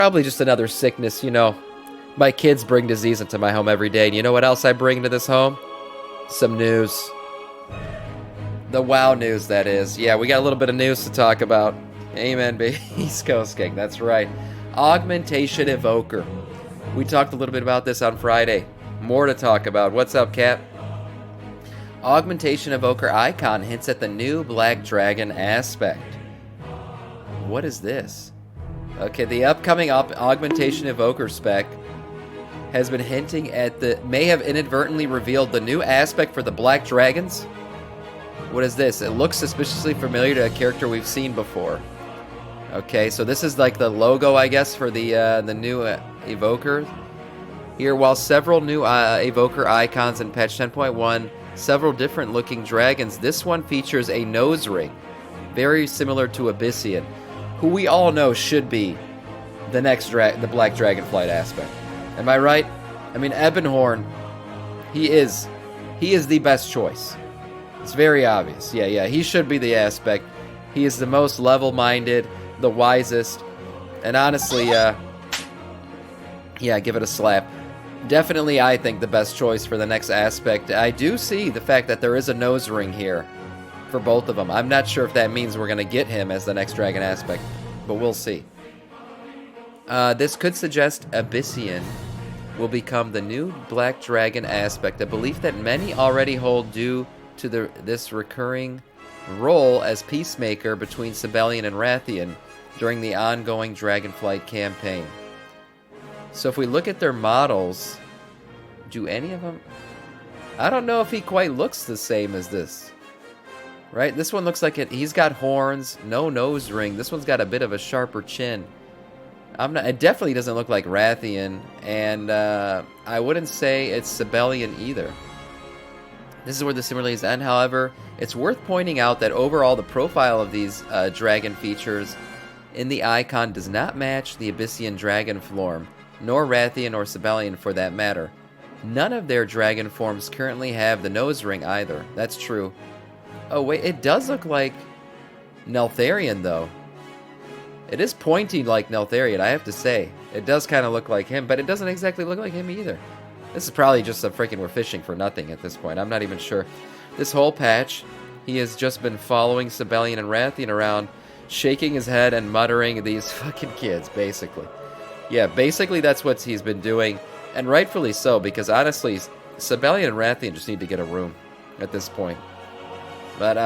Probably just another sickness, you know. My kids bring disease into my home every day, and you know what else I bring into this home? Some news. The WoW news, that is. Yeah, we got a little bit of news to talk about. Amen, baby. East Coast gang, that's right. Augmentation Evoker. We talked a little bit about this on Friday. More to talk about. What's up, Cap? Augmentation Evoker icon hints at the new Black Dragon aspect. What is this? Okay, the upcoming Augmentation Evoker spec has been hinting at may have inadvertently revealed the new aspect for the Black Dragons. What is this? It looks suspiciously familiar to a character we've seen before. Okay, so this is like the logo, I guess, for the new Evoker. Here, while several new Evoker icons in patch 10.1, several different looking dragons, this one features a nose ring, very similar to Abyssian, who we all know should be the next the Black Dragonflight aspect. Am I right? I mean, Ebonhorn, he is the best choice. It's very obvious. Yeah, he should be the aspect. He is the most level-minded, the wisest, and honestly, yeah, give it a slap. Definitely, I think, the best choice for the next aspect. I do see the fact that there is a nose ring here for both of them. I'm not sure if that means we're going to get him as the next dragon aspect, but we'll see. This could suggest Abyssian will become the new Black Dragon aspect, a belief that many already hold due to this recurring role as peacemaker between Sibelian and Rathian during the ongoing Dragonflight campaign. So if we look at their models, do any of them... I don't know if he quite looks the same as this. Right? This one looks like he's got horns, no nose ring. This one's got a bit of a sharper chin. It definitely doesn't look like Rathian, and I wouldn't say it's Sibelian either. This is where the similarities end, however. It's worth pointing out that overall the profile of these dragon features in the icon does not match the Abyssian dragon form, nor Rathian or Sibelian for that matter. None of their dragon forms currently have the nose ring either. That's true. Oh wait, it does look like Neltharion though. It is pointy like Neltharion, I have to say. It does kind of look like him, but it doesn't exactly look like him either. This is probably just we're fishing for nothing at this point. I'm not even sure. This whole patch, he has just been following Sibelian and Rathian around, shaking his head and muttering, "These fucking kids," basically. Yeah, basically that's what he's been doing, and rightfully so, because honestly, Sibelian and Rathian just need to get a room at this point. But,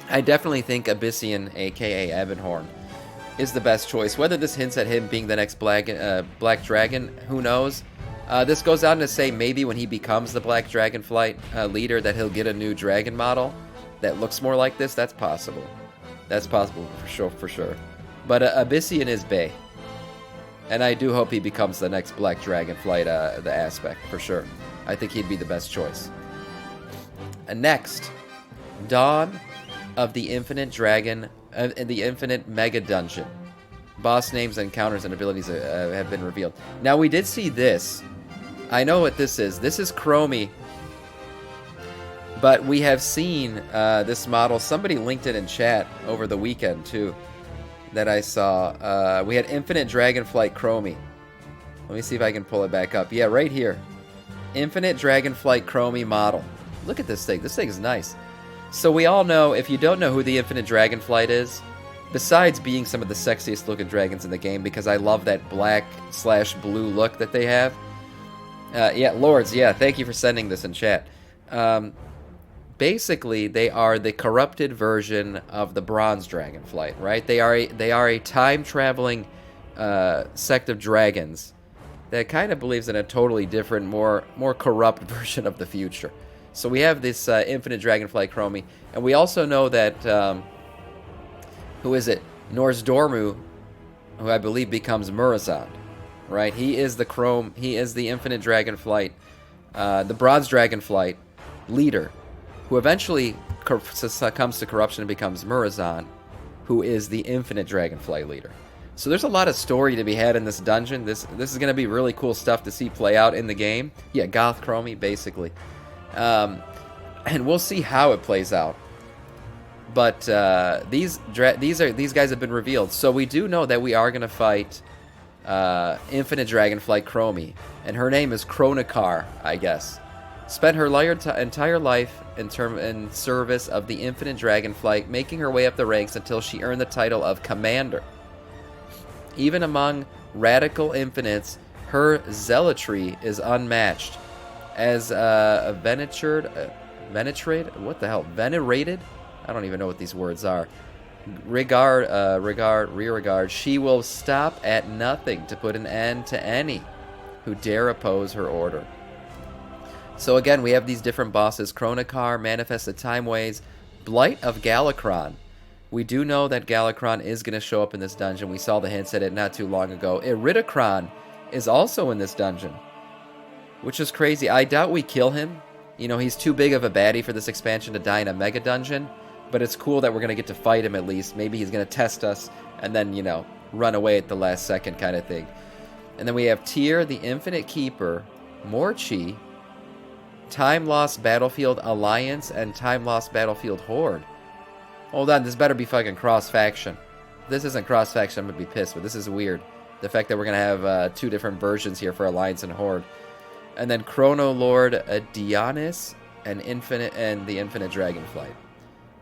I definitely think Abyssian, aka Ebonhorn, is the best choice. Whether this hints at him being the next Black Dragon, who knows? This goes on to say maybe when he becomes the Black Dragonflight leader that he'll get a new dragon model that looks more like this. That's possible. That's possible for sure. But Abyssian is bae. And I do hope he becomes the next Black Dragonflight the aspect, for sure. I think he'd be the best choice. Next, Dawn of the Infinite Dragon, the Infinite Megadungeon. Boss names, encounters, and abilities have been revealed. Now, we did see this. I know what this is. This is Chromie. But we have seen this model. Somebody linked it in chat over the weekend, too, that I saw. We had Infinite Dragonflight Chromie. Let me see if I can pull it back up. Yeah, right here. Infinite Dragonflight Chromie model. Look at this thing. This thing is nice. So we all know, if you don't know who the Infinite Dragonflight is, besides being some of the sexiest looking dragons in the game, because I love that black/blue look that they have. Yeah, Lords, yeah, thank you for sending this in chat. Basically, they are the corrupted version of the Bronze Dragonflight, right? They are a time-traveling sect of dragons that kind of believes in a totally different, more corrupt version of the future. So we have this Infinite Dragonflight Chromie, and we also know that, who is it? Nozdormu, who I believe becomes Murozond, right? He is the Infinite Dragonflight, the Bronze Dragonflight leader, who eventually succumbs to corruption and becomes Murozond, who is the Infinite Dragonflight leader. So there's a lot of story to be had in this dungeon. This is going to be really cool stuff to see play out in the game. Yeah, Goth Chromie, basically. And we'll see how it plays out. But these guys have been revealed, so we do know that we are gonna fight Infinite Dragonflight Chromie, and her name is Chronocar, I guess. Spent her entire life in service of the Infinite Dragonflight, making her way up the ranks until she earned the title of Commander. Even among radical infinites, her zealotry is unmatched. As a venerated, what the hell, venerated? I don't even know what these words are. Regard, she will stop at nothing to put an end to any who dare oppose her order. So again, we have these different bosses: Chronocar, Manifested Timeways, Blight of Galakron. We do know that Galakron is going to show up in this dungeon. We saw the hints at it not too long ago. Iridikron is also in this dungeon, which is crazy. I doubt we kill him. You know, he's too big of a baddie for this expansion to die in a Megadungeon. But it's cool that we're going to get to fight him at least. Maybe he's going to test us and then, you know, run away at the last second kind of thing. And then we have Tyr, the Infinite Keeper, Morchi, Time Lost Battlefield Alliance, and Time Lost Battlefield Horde. Hold on, this better be fucking cross-faction. If this isn't cross-faction, I'm going to be pissed, but this is weird. The fact that we're going to have two different versions here for Alliance and Horde. And then Chrono Lord Dionys and the Infinite Dragonflight.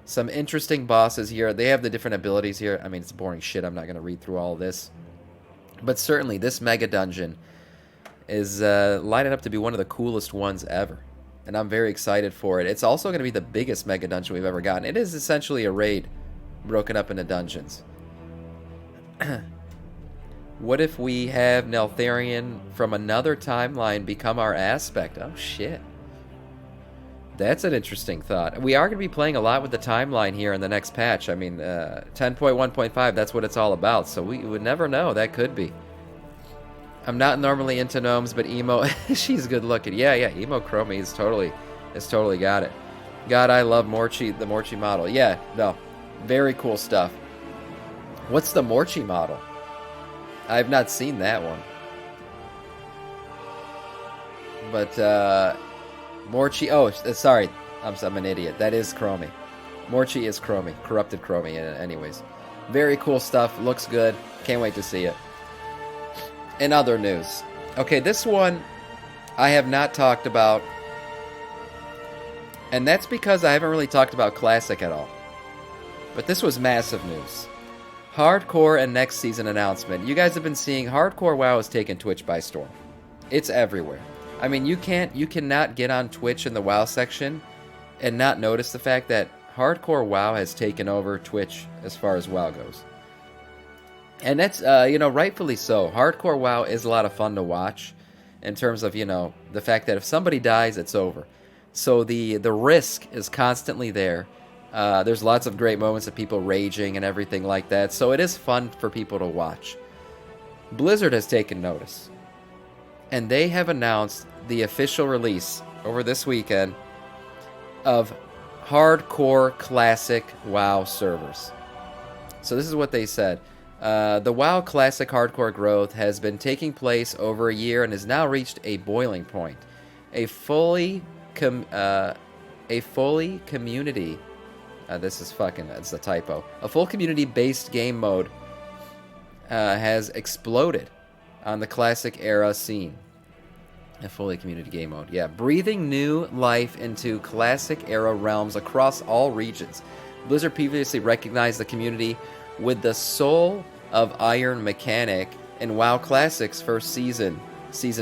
Some interesting bosses here. They have the different abilities here. I mean, it's boring shit. I'm not going to read through all of this. But certainly, this Mega Dungeon is lining up to be one of the coolest ones ever. And I'm very excited for it. It's also going to be the biggest Mega Dungeon we've ever gotten. It is essentially a raid broken up into dungeons. What if we have Neltharion from another timeline become our aspect? Oh, shit. That's an interesting thought. We are going to be playing a lot with the timeline here in the next patch. I mean, 10.1.5, that's what it's all about. So we would never know. That could be. I'm not normally into gnomes, but Emo, she's good looking. Yeah, Emo Chromie is totally got it. God, I love Morchi, the Morchi model. Yeah, no, very cool stuff. What's the Morchi model? I've not seen that one. But, Morchi, oh, sorry, I'm an idiot. That is Chromie. Morchi is Chromie, corrupted Chromie, anyways. Very cool stuff, looks good, can't wait to see it. In other news, okay, this one I have not talked about, and that's because I haven't really talked about Classic at all. But this was massive news. Hardcore and next season announcement. You guys have been seeing Hardcore WoW has taken Twitch by storm. It's everywhere. I mean, you cannot get on Twitch in the WoW section and not notice the fact that Hardcore WoW has taken over Twitch as far as WoW goes. And that's, rightfully so. Hardcore WoW is a lot of fun to watch in terms of, the fact that if somebody dies, it's over. So the risk is constantly there. There's lots of great moments of people raging and everything like that. So it is fun for people to watch. Blizzard has taken notice. And they have announced the official release over this weekend of Hardcore Classic WoW servers. So this is what they said. The WoW Classic Hardcore growth has been taking place over a year and has now reached a boiling point. A fully community... it's a typo. A full community-based game mode has exploded on the Classic era scene. A fully community game mode, yeah. Breathing new life into Classic era realms across all regions. Blizzard previously recognized the community with the Soul of Iron mechanic in WoW Classic's first season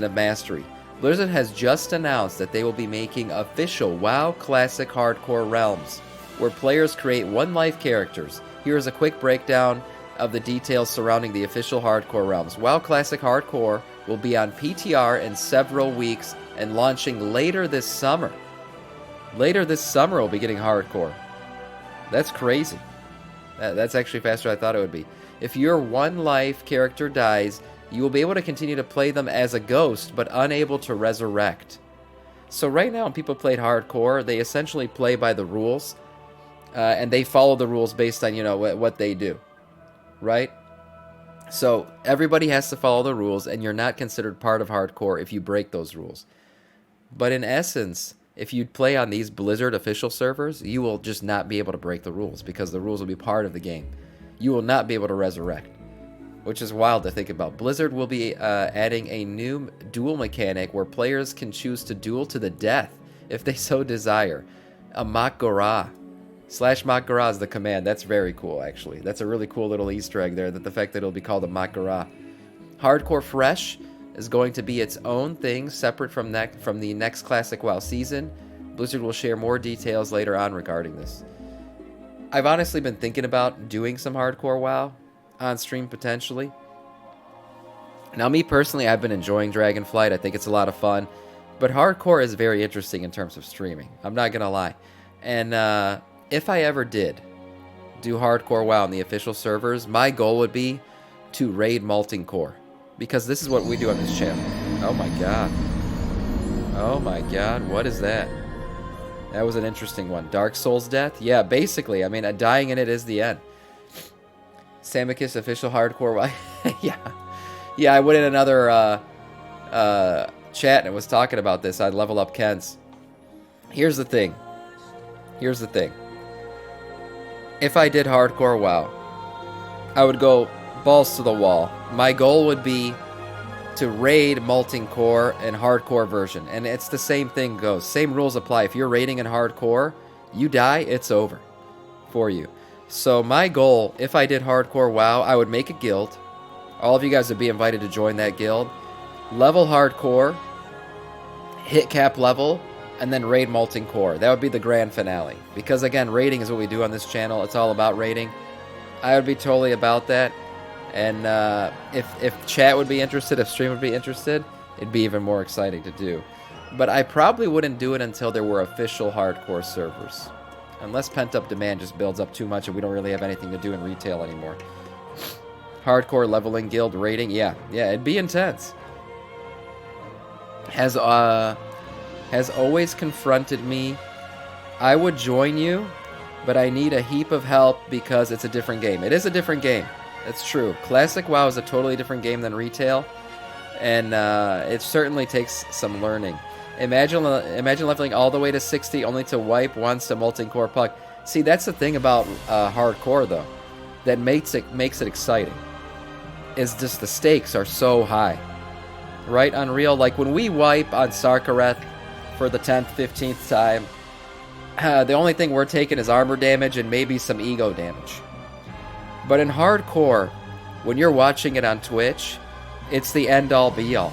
of Mastery. Blizzard has just announced that they will be making official WoW Classic Hardcore realms, where players create one-life characters. Here is a quick breakdown of the details surrounding the official Hardcore realms. WoW Classic Hardcore will be on PTR in several weeks and launching later this summer. Later this summer we'll be getting Hardcore. That's crazy. That's actually faster than I thought it would be. If your one-life character dies, you will be able to continue to play them as a ghost, but unable to resurrect. So right now when people play Hardcore, they essentially play by the rules, and they follow the rules based on, what they do. Right? So everybody has to follow the rules, and you're not considered part of Hardcore if you break those rules. But in essence, if you play on these Blizzard official servers, you will just not be able to break the rules because the rules will be part of the game. You will not be able to resurrect, which is wild to think about. Blizzard will be adding a new duel mechanic where players can choose to duel to the death if they so desire. A Mak'gora. /Mak'gora is the command. That's very cool, actually. That's a really cool little Easter egg there, that the fact that it'll be called a Mak'gora. Hardcore Fresh is going to be its own thing, separate from the next Classic WoW season. Blizzard will share more details later on regarding this. I've honestly been thinking about doing some Hardcore WoW on stream potentially. Now, me personally, I've been enjoying Dragonflight. I think it's a lot of fun. But Hardcore is very interesting in terms of streaming. I'm not going to lie. And if I ever did do Hardcore WoW on the official servers, my goal would be to raid Molting Core. Because this is what we do on this channel. Oh my god. Oh my god, what is that? That was an interesting one. Dark Souls death? Yeah, basically. I mean, dying in it is the end. Samiccus official hardcore. Yeah. Yeah, I went in another chat and was talking about this. I'd level up Ken's. Here's the thing. Here's the thing. If I did hardcore WoW, I would go balls to the wall. My goal would be to raid Molting Core and hardcore version. And it's the same thing goes. Same rules apply. If you're raiding in hardcore, you die, it's over for you. So my goal, if I did hardcore WoW, I would make a guild. All of you guys would be invited to join that guild. Level hardcore, hit cap level, and then raid Molting Core. That would be the grand finale. Because again, raiding is what we do on this channel. It's all about raiding. I would be totally about that. And if chat would be interested, if stream would be interested, it'd be even more exciting to do. But I probably wouldn't do it until there were official hardcore servers. Unless pent-up demand just builds up too much and we don't really have anything to do in retail anymore. Hardcore leveling guild raiding, yeah, it'd be intense. Has always confronted me. I would join you, but I need a heap of help because it's a different game. It is a different game. That's true. Classic WoW is a totally different game than retail, and it certainly takes some learning. Imagine leveling all the way to 60 only to wipe once to Molting Core Puck. See, that's the thing about hardcore, though, that makes it exciting, is just the stakes are so high. Right? Unreal. Like, when we wipe on Sarkareth for the 10th, 15th time, the only thing we're taking is armor damage and maybe some ego damage. But in hardcore, when you're watching it on Twitch, it's the end-all be-all.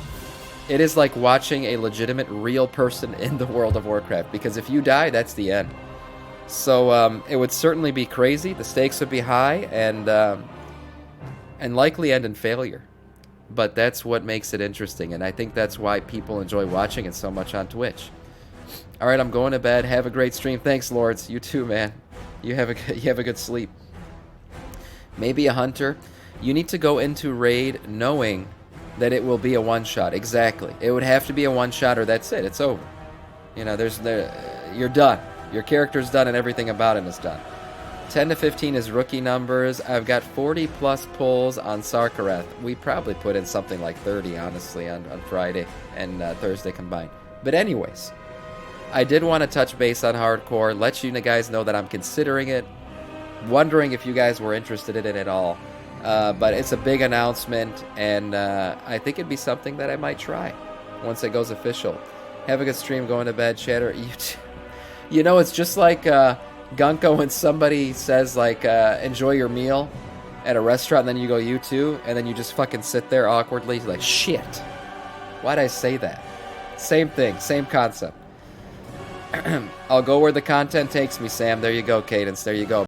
It is like watching a legitimate, real person in the world of Warcraft, because if you die, that's the end. So it would certainly be crazy, the stakes would be high, and likely end in failure. But that's what makes it interesting, and I think that's why people enjoy watching it so much on Twitch. Alright, I'm going to bed. Have a great stream. Thanks, Lords. You too, man. You have a good sleep. Maybe a hunter. You need to go into raid knowing that it will be a one-shot. Exactly. It would have to be a one-shot or that's it. It's over. You know, you're done. Your character's done and everything about it is done. 10 to 15 is rookie numbers. I've got 40-plus pulls on Sarkareth. We probably put in something like 30, honestly, on Friday and Thursday combined. But anyways, I did want to touch base on hardcore, let you guys know that I'm considering it, wondering if you guys were interested in it at all. But it's a big announcement, and I think it'd be something that I might try once it goes official. Have a good stream, going to bed, chatter. You know, it's just like Gunko when somebody says, like, enjoy your meal at a restaurant, and then you go, you too, and then you just fucking sit there awkwardly, like, shit. Why'd I say that? Same thing, same concept. I'll go where the content takes me, Sam. There you go, Cadence. There you go.